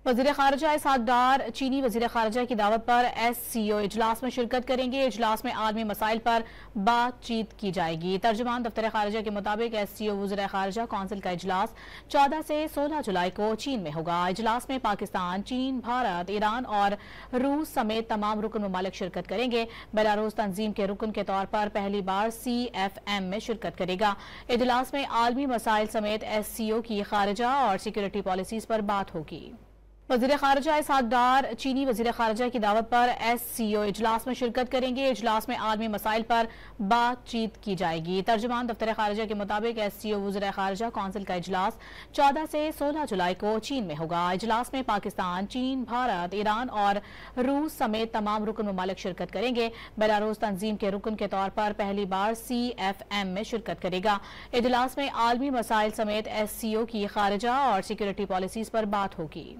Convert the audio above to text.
وزیر خارجہ اسحاق ڈار چینی وزیر خارجہ کی دعوت پر SCO اجلاس میں شرکت کریں گے۔ اجلاس میں عالمی مسائل پر بات چیت کی جائے گی۔ ترجمان دفتر خارجہ کے مطابق SCO وزیر خارجہ کونسل کا اجلاس 14 سے 16 جولائی کو چین میں ہوگا۔ اجلاس میں پاکستان، چین، بھارت، ایران اور روس سمیت تمام رکن ممالک شرکت کریں گے۔ بیلاروس تنظیم کے رکن کے طور پر پہلی بار CFM میں شرکت کرے گا۔ اجلاس میں عالمی مسائل سمیت SCO کی خارجہ اور سیکورٹی پالیسیز پر بات ہوگی۔ وزیر خارجہ اسحاق ڈار چینی وزیر خارجہ کی دعوت پر SCO اجلاس میں شرکت کریں گے۔ اجلاس میں عالمی مسائل پر بات چیت کی جائے گی۔ ترجمان دفتر خارجہ کے مطابق SCO وزیر خارجہ کونسل کا اجلاس 14 سے 16 جولائی کو چین میں ہوگا۔ اجلاس میں پاکستان، چین، بھارت، ایران اور روس سمیت تمام رکن ممالک شرکت کریں گے۔ بیلاروس تنظیم کے رکن کے طور پر پہلی بار CFM میں شرکت کرے گا۔ اجلاس میں عالمی مسائل سمیت SCO کی خارجہ اور سیکورٹی پالیسیز پر بات ہوگی۔